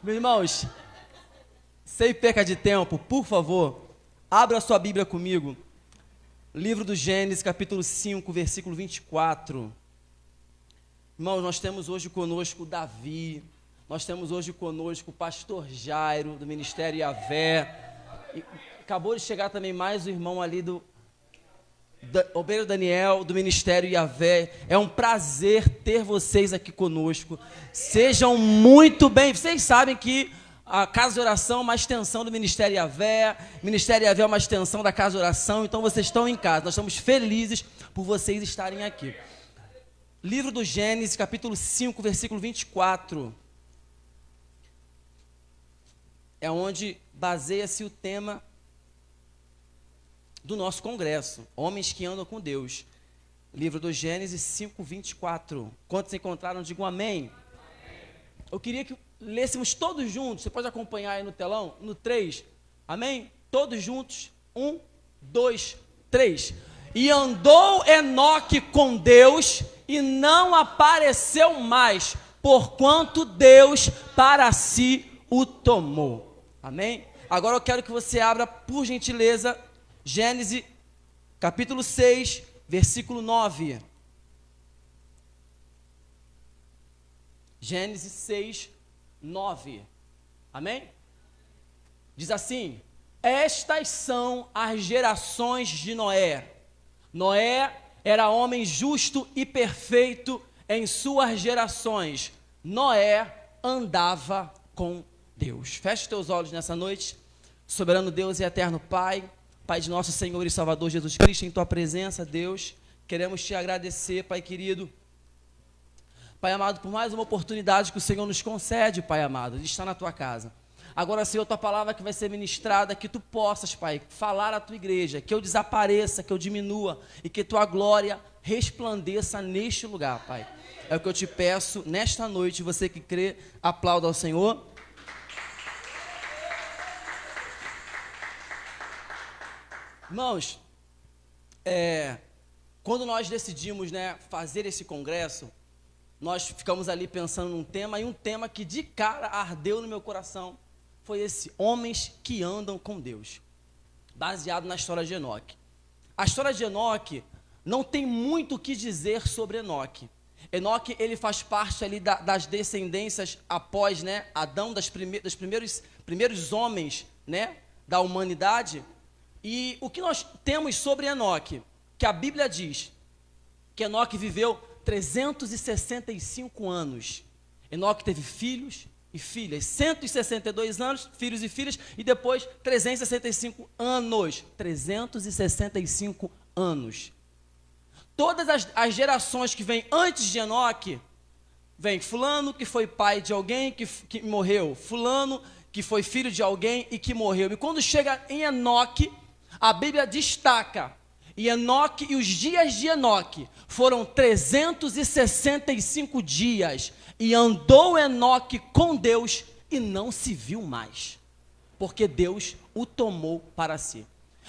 Meus irmãos, sem perca de tempo, por favor, abra sua Bíblia comigo. Livro do Gênesis, capítulo 5, versículo 24. Irmãos, nós temos hoje conosco Davi, nós temos hoje conosco o pastor Jairo, do Ministério Yahvé. E acabou de chegar também mais o irmão ali do obreiro Daniel, do Ministério Yahvé. É um prazer ter vocês aqui conosco. Sejam muito bem. Vocês sabem que a Casa de Oração é uma extensão do Ministério Yahvé. Ministério Yahvé é uma extensão da Casa de Oração. Então vocês estão em casa. Nós estamos felizes por vocês estarem aqui. Livro do Gênesis, capítulo 5, versículo 24. É onde baseia-se o tema do nosso congresso, Homens que Andam com Deus. Livro do Gênesis 5, 24. Quantos encontraram, digam amém. Eu queria que lêssemos todos juntos. Você pode acompanhar aí no telão, no 3. Amém? Todos juntos. 1, 2, 3. E andou Enoque com Deus e não apareceu mais, porquanto Deus para si o tomou. Amém? Agora eu quero que você abra, por gentileza, Gênesis, capítulo 6, versículo 9. Gênesis 6, 9. Amém? Diz assim: estas são as gerações de Noé. Noé era homem justo e perfeito em suas gerações. Noé andava com Deus. Feche os teus olhos nessa noite. Soberano Deus e eterno Pai, Pai de nosso Senhor e Salvador Jesus Cristo, em Tua presença, Deus, queremos Te agradecer, Pai querido, Pai amado, por mais uma oportunidade que o Senhor nos concede, Pai amado, de estar na Tua casa. Agora, Senhor, Tua palavra que vai ser ministrada, que Tu possas, Pai, falar à Tua igreja, que eu desapareça, que eu diminua, e que Tua glória resplandeça neste lugar, Pai. É o que eu Te peço nesta noite. Você que crê, aplauda ao Senhor. Irmãos, quando nós decidimos, fazer esse congresso, nós ficamos ali pensando num tema, e um tema que de cara ardeu no meu coração foi esse: homens que andam com Deus, baseado na história de Enoque. A história de Enoque não tem muito o que dizer sobre Enoque. Enoque, ele faz parte ali das descendências após, Adão, dos primeiros homens, da humanidade. E o que nós temos sobre Enoque? Que a Bíblia diz que Enoque viveu 365 anos. Enoque teve filhos e filhas, 162 anos, filhos e filhas, e depois 365 anos. 365 anos. Todas as gerações que vêm antes de Enoque, vem fulano que foi pai de alguém que morreu, fulano que foi filho de alguém e que morreu. E quando chega em Enoque, a Bíblia destaca, e Enoque, e os dias de Enoque foram 365 dias, e andou Enoque com Deus e não se viu mais, porque Deus o tomou para si.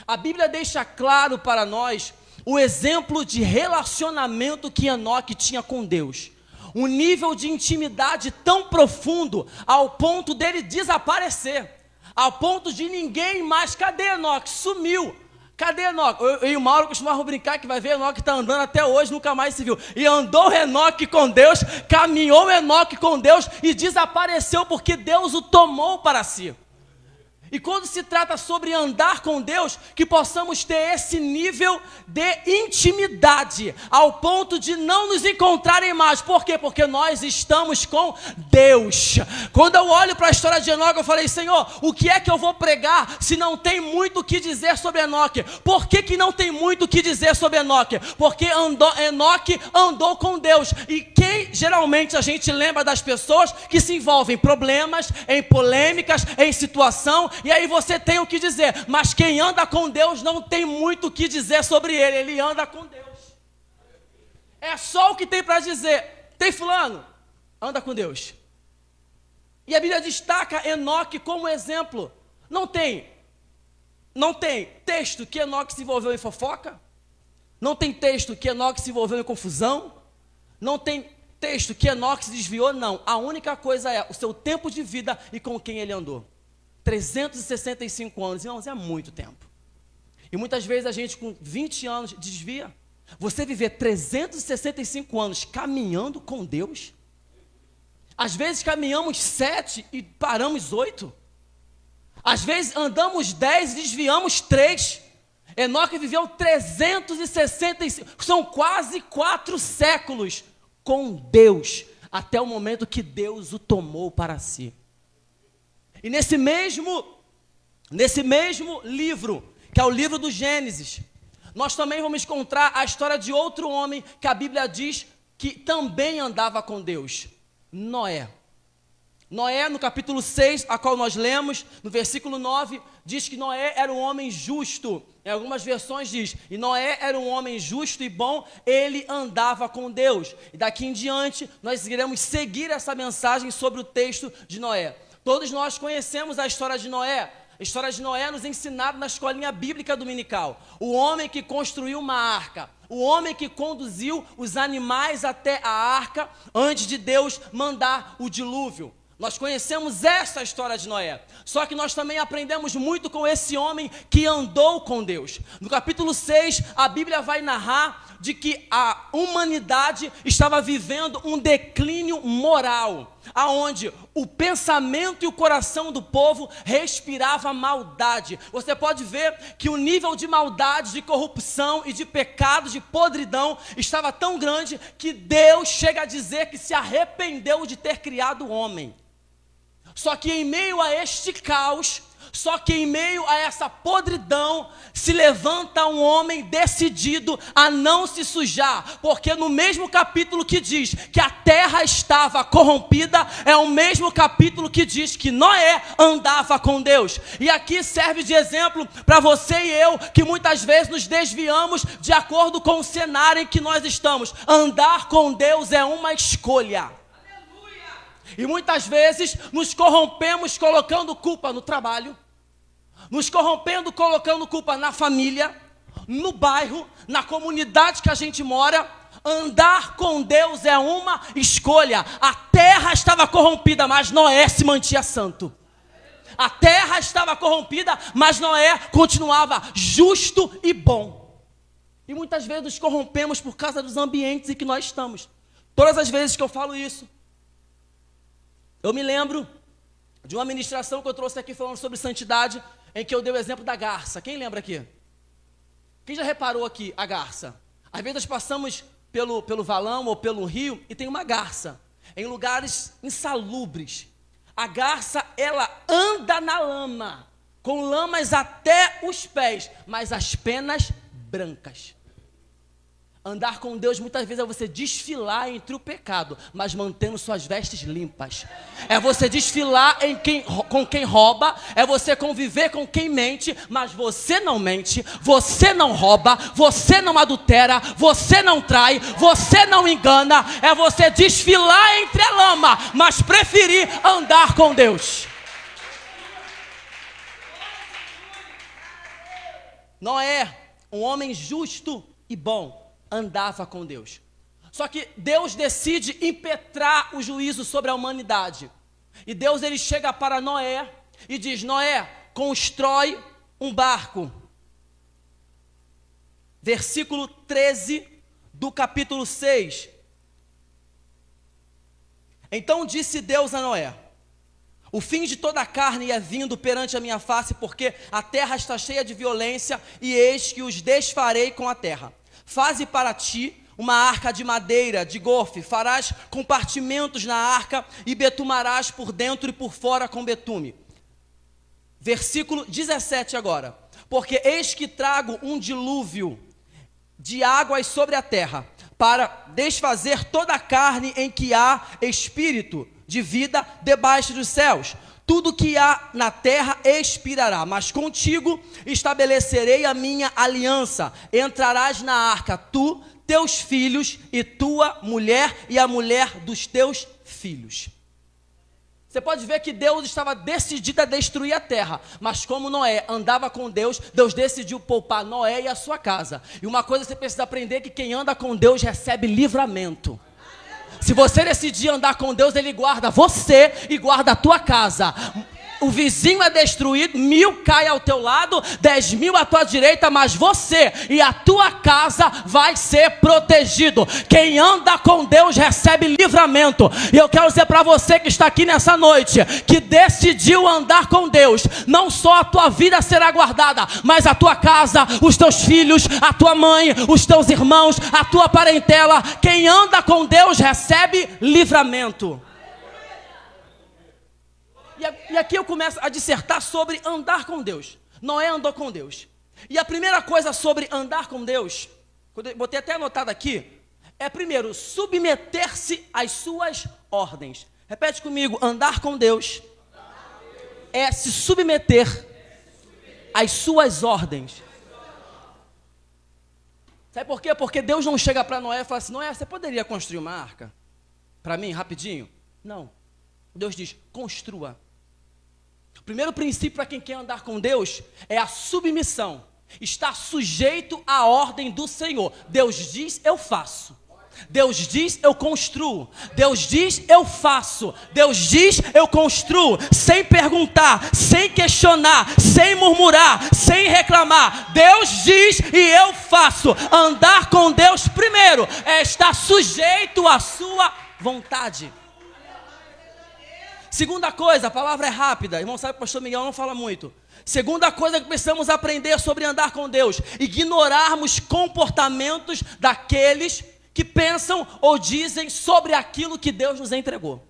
A Bíblia deixa claro para nós o exemplo de relacionamento que Enoque tinha com Deus, um nível de intimidade tão profundo ao ponto dele desaparecer, ao ponto de ninguém mais. Cadê Enoque? Sumiu. Cadê Enoque? Eu e o Mauro costumávamos brincar que vai ver Enoque está andando até hoje, nunca mais se viu. E andou Enoque com Deus, caminhou Enoque com Deus e desapareceu porque Deus o tomou para si. E quando se trata sobre andar com Deus, que possamos ter esse nível de intimidade, ao ponto de não nos encontrarem mais. Por quê? Porque nós estamos com Deus. Quando eu olho para a história de Enoque, eu falei: Senhor, o que é que eu vou pregar se não tem muito o que dizer sobre Enoque? Por que não tem muito o que dizer sobre Enoque? Porque Enoque andou com Deus. E quem geralmente a gente lembra das pessoas que se envolvem em problemas, em polêmicas, em situação. E aí você tem o que dizer, mas quem anda com Deus não tem muito o que dizer sobre ele, ele anda com Deus. É só o que tem para dizer. Tem fulano? Anda com Deus. E a Bíblia destaca Enoque como exemplo. Não tem texto que Enoque se envolveu em fofoca, não tem texto que Enoque se envolveu em confusão, não tem texto que Enoque se desviou? Não. A única coisa é o seu tempo de vida e com quem ele andou. 365 anos, irmãos, é muito tempo. E muitas vezes a gente com 20 anos desvia. Você viver 365 anos caminhando com Deus? Às vezes caminhamos 7 e paramos 8. Às vezes andamos 10 e desviamos 3. Enoque viveu 365, são quase 4 séculos com Deus, até o momento que Deus o tomou para si. E nesse mesmo livro, que é o livro do Gênesis, nós também vamos encontrar a história de outro homem que a Bíblia diz que também andava com Deus, Noé. Noé, no capítulo 6, a qual nós lemos, no versículo 9, diz que Noé era um homem justo. Em algumas versões diz, e Noé era um homem justo e bom, ele andava com Deus. E daqui em diante, nós iremos seguir essa mensagem sobre o texto de Noé. Todos nós conhecemos a história de Noé. A história de Noé nos ensinada na escolinha bíblica dominical. O homem que construiu uma arca. O homem que conduziu os animais até a arca antes de Deus mandar o dilúvio. Nós conhecemos essa história de Noé. Só que nós também aprendemos muito com esse homem que andou com Deus. No capítulo 6, a Bíblia vai narrar de que a humanidade estava vivendo um declínio moral, aonde o pensamento e o coração do povo respirava maldade. Você pode ver que o nível de maldade, de corrupção e de pecado, de podridão, estava tão grande que Deus chega a dizer que se arrependeu de ter criado o homem. Só que em meio a este caos, só que em meio a essa podridão, se levanta um homem decidido a não se sujar, porque no mesmo capítulo que diz que a terra estava corrompida, é o mesmo capítulo que diz que Noé andava com Deus. E aqui serve de exemplo para você e eu, que muitas vezes nos desviamos de acordo com o cenário em que nós estamos. Andar com Deus é uma escolha. E muitas vezes nos corrompemos colocando culpa no trabalho, nos corrompendo colocando culpa na família, no bairro, na comunidade que a gente mora. Andar com Deus é uma escolha. A terra estava corrompida, mas Noé se mantinha santo. A terra estava corrompida, mas Noé continuava justo e bom. E muitas vezes nos corrompemos por causa dos ambientes em que nós estamos. Todas as vezes que eu falo isso, eu me lembro de uma ministração que eu trouxe aqui falando sobre santidade, em que eu dei o exemplo da garça. Quem lembra aqui? Quem já reparou aqui a garça? Às vezes nós passamos pelo valão ou pelo rio e tem uma garça em lugares insalubres. A garça, ela anda na lama, com lamas até os pés, mas as penas brancas. Andar com Deus muitas vezes é você desfilar entre o pecado, mas mantendo suas vestes limpas. É você desfilar com quem rouba, é você conviver com quem mente, mas você não mente, você não rouba, você não adultera, você não trai, você não engana. É você desfilar entre a lama, mas preferir andar com Deus. Noé, um homem justo e bom, andava com Deus. Só que Deus decide impetrar o juízo sobre a humanidade. E Deus, ele chega para Noé e diz: Noé, constrói um barco. Versículo 13 do capítulo 6. Então disse Deus a Noé: o fim de toda a carne é vindo perante a minha face, porque a terra está cheia de violência, e eis que os desfarei com a terra. Faze para ti uma arca de madeira, de gofe, farás compartimentos na arca e betumarás por dentro e por fora com betume. Versículo 17 agora. Porque eis que trago um dilúvio de águas sobre a terra, para desfazer toda a carne em que há espírito de vida debaixo dos céus. Tudo que há na terra expirará, mas contigo estabelecerei a minha aliança. Entrarás na arca, tu, teus filhos e tua mulher e a mulher dos teus filhos. Você pode ver que Deus estava decidido a destruir a terra, mas como Noé andava com Deus, Deus decidiu poupar Noé e a sua casa. E uma coisa você precisa aprender, que quem anda com Deus recebe livramento. Se você decidir andar com Deus, Ele guarda você e guarda a tua casa. O vizinho é destruído, 1000 cai ao teu lado, 10.000 à tua direita, mas você e a tua casa vai ser protegido. Quem anda com Deus recebe livramento. E eu quero dizer para você que está aqui nessa noite, que decidiu andar com Deus, não só a tua vida será guardada, mas a tua casa, os teus filhos, a tua mãe, os teus irmãos, a tua parentela. Quem anda com Deus recebe livramento. E aqui eu começo a dissertar sobre andar com Deus. Noé andou com Deus. E a primeira coisa sobre andar com Deus, botei até anotado aqui, é primeiro, submeter-se às suas ordens. Repete comigo, andar com Deus é se submeter às suas ordens. Sabe por quê? Porque Deus não chega para Noé e fala assim, Noé, você poderia construir uma arca? Para mim, rapidinho? Não. Deus diz, construa. O primeiro princípio para quem quer andar com Deus é a submissão. Estar sujeito à ordem do Senhor. Deus diz, eu faço. Deus diz, eu construo. Deus diz, eu faço. Deus diz, eu construo. Sem perguntar, sem questionar, sem murmurar, sem reclamar. Deus diz e eu faço. Andar com Deus primeiro é estar sujeito à sua vontade. Segunda coisa, a palavra é rápida. Irmão, sabe que o pastor Miguel não fala muito. Segunda coisa que precisamos aprender sobre andar com Deus: ignorarmos comportamentos daqueles que pensam ou dizem sobre aquilo que Deus nos entregou.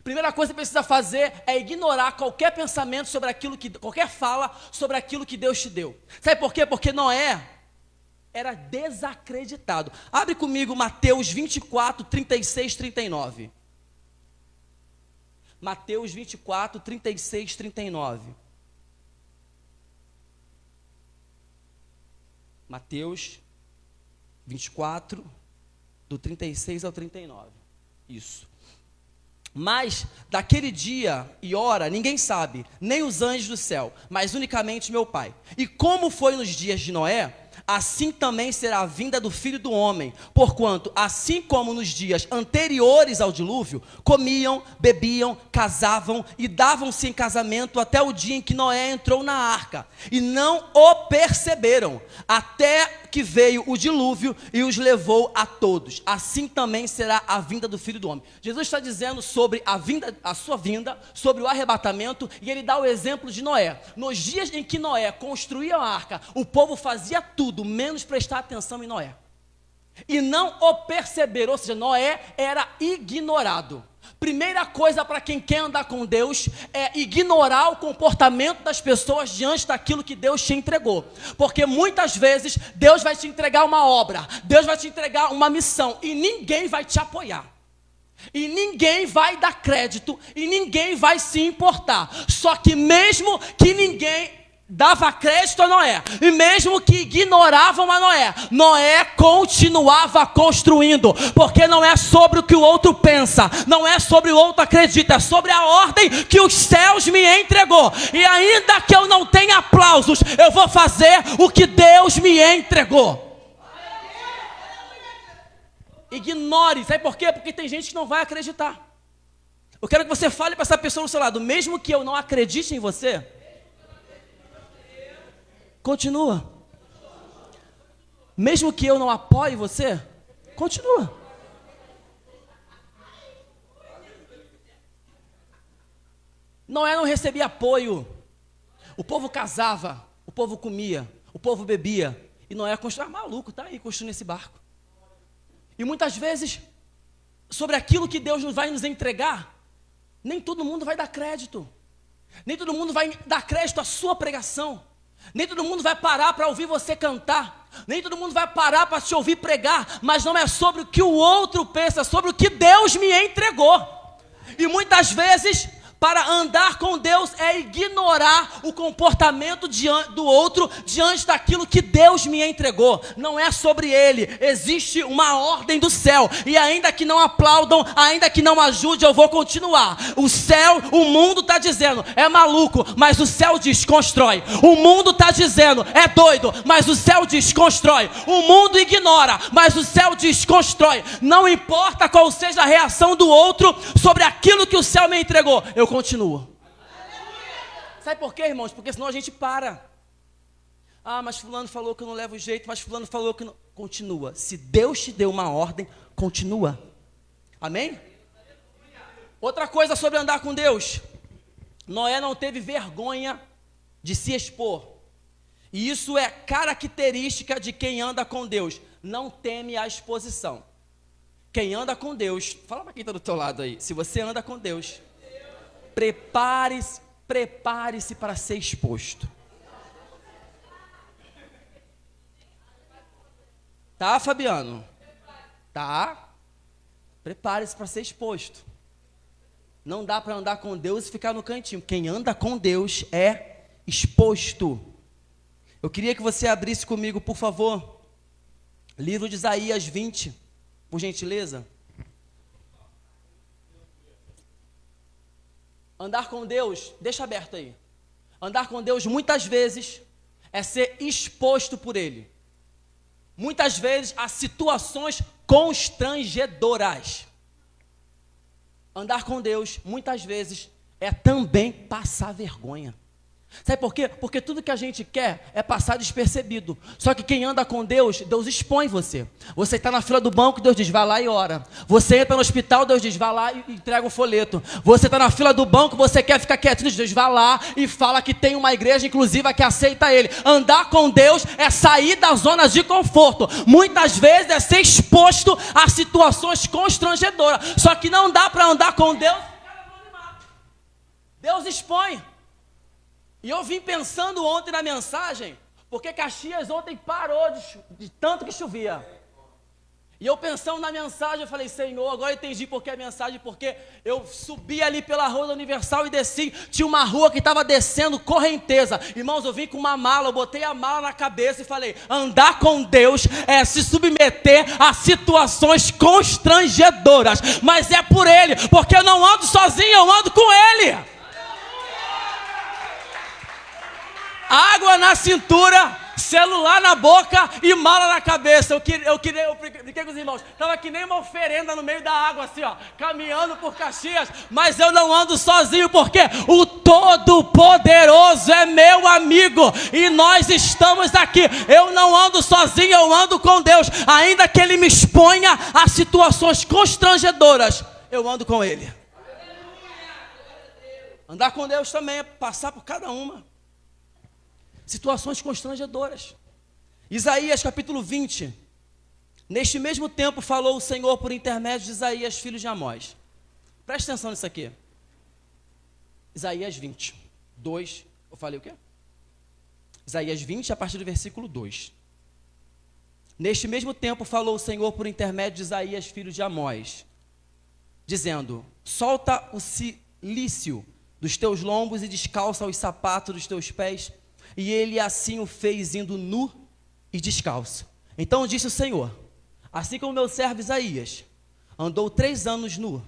Primeira coisa que precisa fazer é ignorar qualquer pensamento sobre aquilo que, qualquer fala sobre aquilo que Deus te deu. Sabe por quê? Porque Noé era desacreditado. Abre comigo Mateus 24, 36, 39. Mateus 24, 36, 39. Mateus 24, do 36 ao 39. Isso. Mas daquele dia e hora ninguém sabe, nem os anjos do céu, mas unicamente meu Pai. E como foi nos dias de Noé, assim também será a vinda do Filho do Homem. Porquanto, assim como nos dias anteriores ao dilúvio, comiam, bebiam, casavam e davam-se em casamento até o dia em que Noé entrou na arca. E não o perceberam, até que veio o dilúvio e os levou a todos. Assim também será a vinda do Filho do Homem. Jesus está dizendo sobre a vinda, a sua vinda, sobre o arrebatamento, e ele dá o exemplo de Noé. Nos dias em que Noé construía a arca, o povo fazia tudo, menos prestar atenção em Noé. E não o perceberam, ou seja, Noé era ignorado. Primeira coisa para quem quer andar com Deus é ignorar o comportamento das pessoas diante daquilo que Deus te entregou. Porque muitas vezes Deus vai te entregar uma obra, Deus vai te entregar uma missão e ninguém vai te apoiar. E ninguém vai dar crédito e ninguém vai se importar. Só que mesmo que ninguém dava crédito a Noé, e mesmo que ignoravam a Noé, Noé continuava construindo, porque não é sobre o que o outro pensa, não é sobre o outro acredita, é sobre a ordem que os céus me entregou, e ainda que eu não tenha aplausos, eu vou fazer o que Deus me entregou. Ignore, sabe por quê? Porque tem gente que não vai acreditar. Eu quero que você fale para essa pessoa do seu lado, mesmo que eu não acredite em você, continua. Mesmo que eu não apoie você, continua. Noé não recebia apoio. O povo casava, o povo comia, o povo bebia. E Noé construía, maluco, tá aí construindo esse barco. E muitas vezes, sobre aquilo que Deus vai nos entregar, nem todo mundo vai dar crédito. Nem todo mundo vai dar crédito à sua pregação. Nem todo mundo vai parar para ouvir você cantar. Nem todo mundo vai parar para te ouvir pregar. Mas não é sobre o que o outro pensa, é sobre o que Deus me entregou. E muitas vezes, Para andar com Deus é ignorar o comportamento do outro diante daquilo que Deus me entregou. Não é sobre ele. Existe uma ordem do céu. E ainda que não aplaudam, ainda que não ajude, eu vou continuar. O céu, o mundo está dizendo, é maluco, mas o céu diz, constrói. O mundo está dizendo, é doido, mas o céu diz, constrói. O mundo ignora, mas o céu diz, constrói. Não importa qual seja a reação do outro sobre aquilo que o céu me entregou, eu continuo. Sabe por quê, irmãos? Porque senão a gente para. Ah, mas fulano falou que eu não levo jeito, mas fulano falou que não... Continua. Se Deus te deu uma ordem, continua. Amém? Outra coisa sobre andar com Deus. Noé não teve vergonha de se expor. E isso é característica de quem anda com Deus. Não teme a exposição. Quem anda com Deus, fala para quem está do teu lado aí. Se você anda com Deus, prepare-se para ser exposto. Tá, Fabiano? Tá? Prepare-se para ser exposto. Não dá para andar com Deus e ficar no cantinho. Quem anda com Deus é exposto. Eu queria que você abrisse comigo, por favor, livro de Isaías 20, por gentileza. Andar com Deus, deixa aberto aí. Andar com Deus muitas vezes é ser exposto por Ele. Muitas vezes a situações constrangedoras. Andar com Deus muitas vezes é também passar vergonha. Sabe por quê? Porque tudo que a gente quer é passar despercebido. Só que quem anda com Deus, Deus expõe você. Você está na fila do banco, Deus diz, vai lá e ora. Você entra no hospital, Deus diz, vai lá e entrega o folheto. Você está na fila do banco, você quer ficar quietinho, Deus vai lá e fala que tem uma igreja inclusiva que aceita ele. Andar com Deus é sair da zona de conforto. Muitas vezes é ser exposto a situações constrangedoras. Só que não dá para andar com Deus e ficar anonimato. Deus expõe. E eu vim pensando ontem na mensagem, porque Caxias ontem parou de tanto que chovia. E eu pensando na mensagem, eu falei, Senhor, agora eu entendi por que a mensagem, porque eu subi ali pela rua da Universal e desci, tinha uma rua que estava descendo correnteza. Irmãos, eu vim com uma mala, eu botei a mala na cabeça e falei, andar com Deus é se submeter a situações constrangedoras, mas é por Ele, porque eu não ando sozinho, eu ando com Ele. Água na cintura, celular na boca e mala na cabeça. Eu brinquei com os irmãos. Estava que nem uma oferenda no meio da água, assim, ó, caminhando por Caxias. Mas eu não ando sozinho, porque o Todo-Poderoso é meu amigo. E nós estamos aqui. Eu não ando sozinho, eu ando com Deus. Ainda que Ele me exponha a situações constrangedoras, eu ando com Ele. Andar com Deus também é passar por cada uma. Situações constrangedoras. Isaías capítulo 20. Neste mesmo tempo falou o Senhor por intermédio de Isaías, filho de Amós. Presta atenção nisso aqui. Isaías 20, 2. Eu falei o quê? Isaías 20, a partir do versículo 2. Neste mesmo tempo falou o Senhor por intermédio de Isaías, filho de Amós, dizendo, solta o cilício dos teus lombos e descalça os sapatos dos teus pés. E ele assim o fez, indo nu e descalço. Então disse o Senhor, assim como meu servo Isaías andou 3 anos nu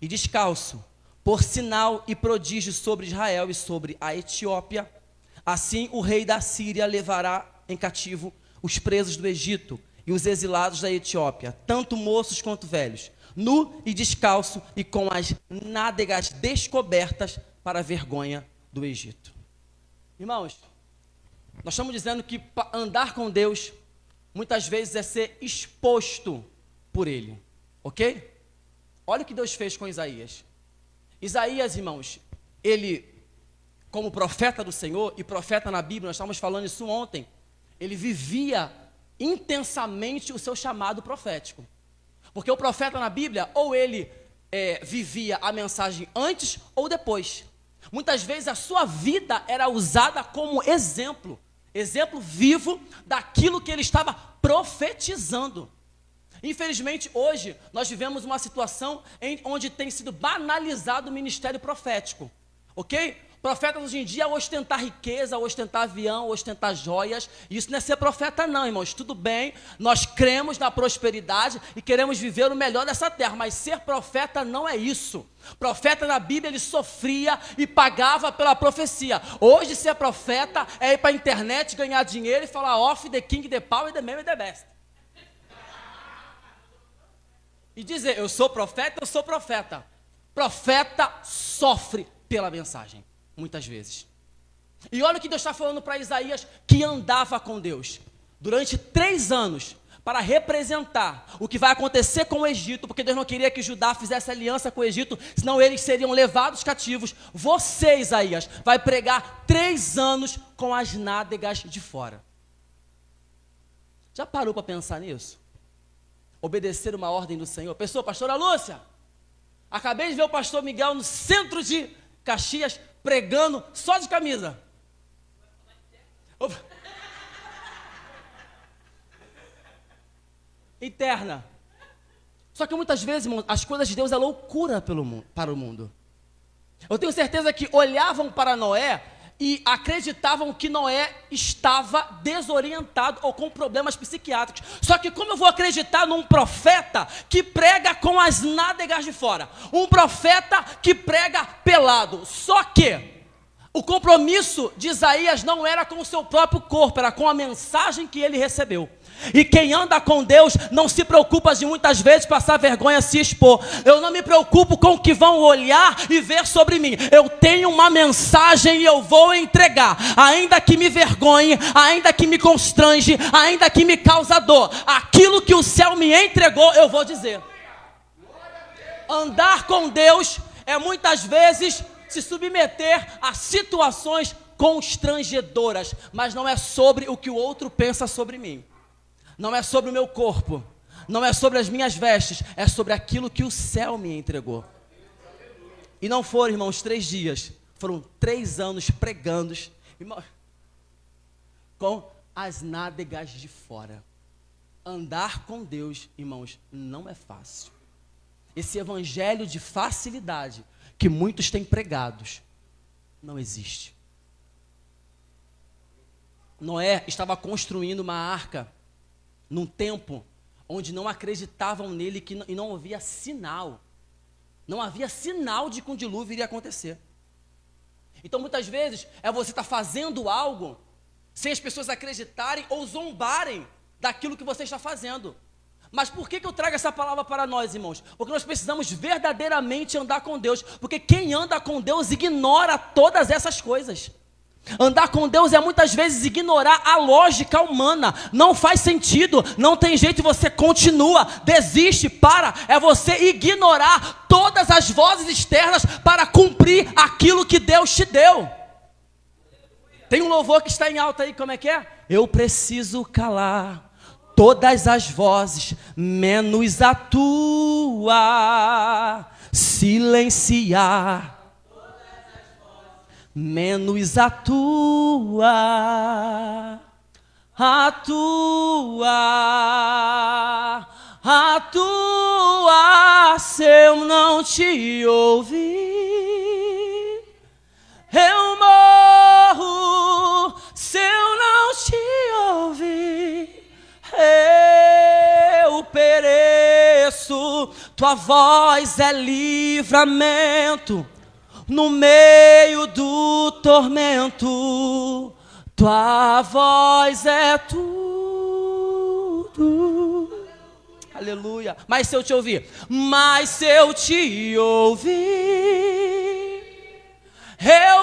e descalço, por sinal e prodígio sobre Israel e sobre a Etiópia, assim o rei da Síria levará em cativo os presos do Egito e os exilados da Etiópia, tanto moços quanto velhos, nu e descalço e com as nádegas descobertas para a vergonha do Egito. Irmãos, nós estamos dizendo que andar com Deus, muitas vezes é ser exposto por Ele, ok? Olha o que Deus fez com Isaías. Isaías, irmãos, ele, como profeta do Senhor, e profeta na Bíblia, nós estávamos falando isso ontem, ele vivia intensamente o seu chamado profético. Porque o profeta na Bíblia, ou ele vivia a mensagem antes ou depois. Muitas vezes a sua vida era usada como exemplo vivo daquilo que ele estava profetizando. Infelizmente, hoje, nós vivemos uma situação onde tem sido banalizado o ministério profético, ok? Profetas hoje em dia ostentar riqueza, ostentar avião, ostentar joias. Isso não é ser profeta não, irmãos. Tudo bem, nós cremos na prosperidade e queremos viver o melhor dessa terra, mas ser profeta não é isso. Profeta na Bíblia, ele sofria e pagava pela profecia. Hoje ser profeta é ir para a internet, ganhar dinheiro e falar off, the king, the power, the man, the best. E dizer, eu sou profeta. Profeta sofre pela mensagem, muitas vezes. E olha o que Deus está falando para Isaías, que andava com Deus durante 3 anos, para representar o que vai acontecer com o Egito, porque Deus não queria que Judá fizesse aliança com o Egito, senão eles seriam levados cativos. Você, Isaías, vai pregar 3 anos com as nádegas de fora. Já parou para pensar nisso? Obedecer uma ordem do Senhor. Pessoa, pastora Lúcia, acabei de ver o pastor Miguel no centro de Caxias, pregando só de camisa. Interna. Só que muitas vezes, irmão, as coisas de Deus é loucura para o mundo. Eu tenho certeza que olhavam para Noé e acreditavam que Noé estava desorientado ou com problemas psiquiátricos. Só que como eu vou acreditar num profeta que prega com as nádegas de fora? Um profeta que prega pelado. Só que o compromisso de Isaías não era com o seu próprio corpo, era com a mensagem que ele recebeu. E quem anda com Deus não se preocupa de muitas vezes passar vergonha, se expor. Eu não me preocupo com o que vão olhar e ver sobre mim. Eu tenho uma mensagem e eu vou entregar, ainda que me vergonhe, ainda que me constrange, ainda que me cause dor. Aquilo que o céu me entregou, eu vou dizer. Andar com Deus é muitas vezes se submeter a situações constrangedoras, mas não é sobre o que o outro pensa sobre mim. Não é sobre o meu corpo, não é sobre as minhas vestes, é sobre aquilo que o céu me entregou. E não foram, irmãos, 3 dias, foram 3 anos pregando, irmão, com as nádegas de fora. Andar com Deus, irmãos, não é fácil. Esse evangelho de facilidade que muitos têm pregados, não existe. Noé estava construindo uma arca num tempo onde não acreditavam nele e não havia sinal. Não havia sinal de que um dilúvio iria acontecer. Então, muitas vezes, você estar fazendo algo sem as pessoas acreditarem ou zombarem daquilo que você está fazendo. Mas por que eu trago essa palavra para nós, irmãos? Porque nós precisamos verdadeiramente andar com Deus. Porque quem anda com Deus ignora todas essas coisas. Andar com Deus é muitas vezes ignorar a lógica humana. Não faz sentido, não tem jeito, você continua, desiste, para. É você ignorar todas as vozes externas para cumprir aquilo que Deus te deu. Tem um louvor que está em alta aí, como é que é? Eu preciso calar todas as vozes, menos a tua, silenciar menos a tua, se eu não te ouvir, eu morro, se eu não te ouvir, eu pereço, tua voz é livramento. No meio do tormento, tua voz é tudo. Aleluia. Mas se eu te ouvir, eu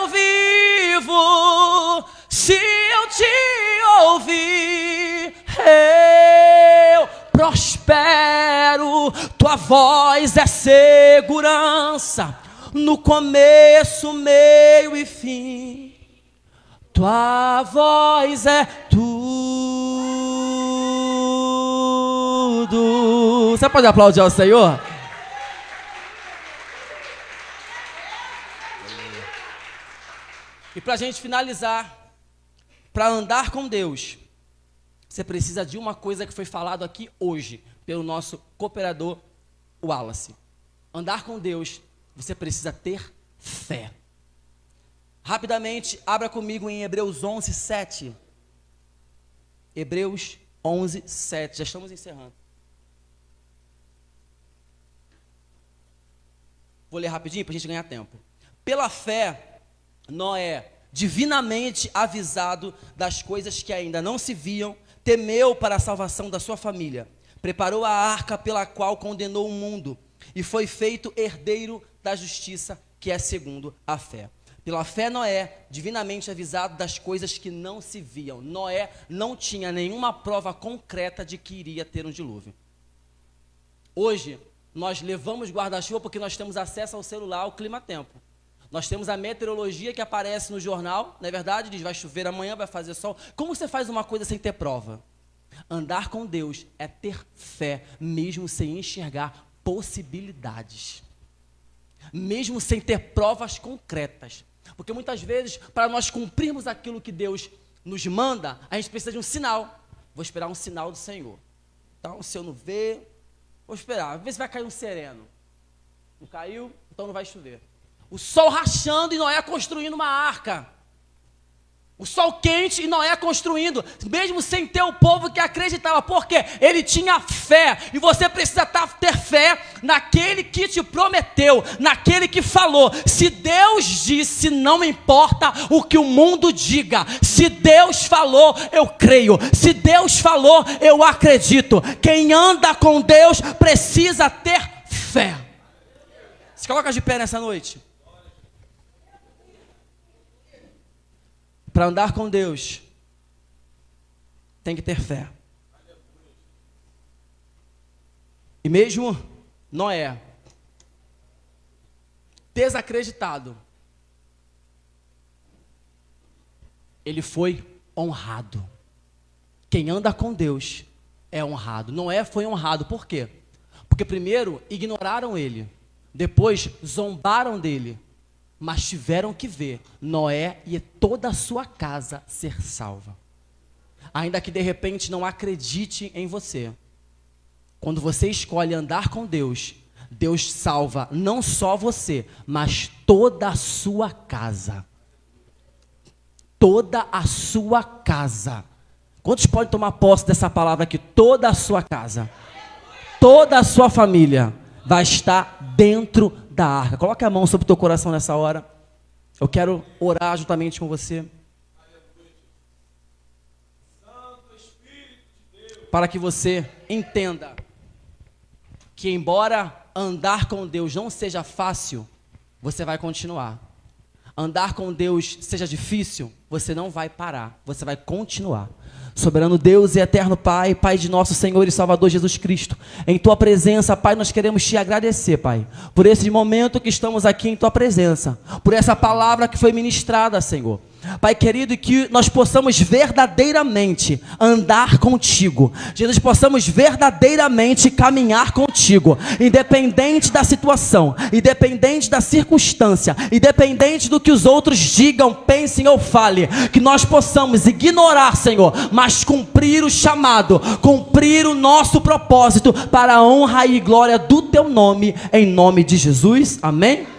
vivo. Se eu te ouvir, eu prospero. Tua voz é segurança. No começo, meio e fim, tua voz é tudo. Você pode aplaudir ao Senhor? E para a gente finalizar, para andar com Deus, você precisa de uma coisa que foi falado aqui hoje, pelo nosso cooperador Wallace. Andar com Deus, você precisa ter fé. Rapidamente, abra comigo em Hebreus 11, 7. Hebreus 11, 7. Já estamos encerrando. Vou ler rapidinho para a gente ganhar tempo. Pela fé, Noé, divinamente avisado das coisas que ainda não se viam, temeu para a salvação da sua família. Preparou a arca pela qual condenou o mundo e foi feito herdeiro da justiça, que é segundo a fé. Pela fé, Noé, divinamente avisado das coisas que não se viam. Noé não tinha nenhuma prova concreta de que iria ter um dilúvio. Hoje, nós levamos guarda-chuva porque nós temos acesso ao celular, ao clima-tempo. Nós temos a meteorologia que aparece no jornal, não é verdade? Diz, vai chover amanhã, vai fazer sol. Como você faz uma coisa sem ter prova? Andar com Deus é ter fé, mesmo sem enxergar possibilidades. Mesmo sem ter provas concretas. Porque muitas vezes, para nós cumprirmos aquilo que Deus nos manda, a gente precisa de um sinal. Vou esperar um sinal do Senhor. Então, se eu não ver, vou esperar. Ver se vai cair um sereno. Não caiu, então não vai chover. O sol rachando e Noé construindo uma arca. O sol quente e Noé construindo, mesmo sem ter o povo que acreditava. Por quê? Ele tinha fé. E você precisa ter fé naquele que te prometeu, naquele que falou. Se Deus disse, não importa o que o mundo diga. Se Deus falou, eu creio. Se Deus falou, eu acredito. Quem anda com Deus precisa ter fé. Se coloca de pé nessa noite. Para andar com Deus, tem que ter fé. E mesmo Noé, desacreditado, ele foi honrado. Quem anda com Deus é honrado. Noé foi honrado, por quê? Porque primeiro ignoraram ele, depois zombaram dele, mas tiveram que ver Noé e toda a sua casa ser salva. Ainda que de repente não acredite em você, quando você escolhe andar com Deus, Deus salva não só você, mas toda a sua casa. Toda a sua casa. Quantos podem tomar posse dessa palavra aqui? Toda a sua casa, toda a sua família vai estar dentro da arca. Coloque a mão sobre o teu coração nessa hora. Eu quero orar juntamente com você. Para que você entenda que embora andar com Deus não seja fácil, você vai continuar. Andar com Deus seja difícil, você não vai parar, você vai continuar. Soberano Deus e eterno Pai, Pai de nosso Senhor e Salvador Jesus Cristo, em Tua presença, Pai, nós queremos Te agradecer, Pai, por esse momento que estamos aqui em Tua presença, por essa palavra que foi ministrada, Senhor. Pai querido, e que nós possamos verdadeiramente andar contigo, que nós possamos verdadeiramente caminhar contigo, independente da situação, independente da circunstância, independente do que os outros digam, pensem ou falem, que nós possamos ignorar, Senhor, mas cumprir o chamado, cumprir o nosso propósito para a honra e glória do Teu nome, em nome de Jesus, amém?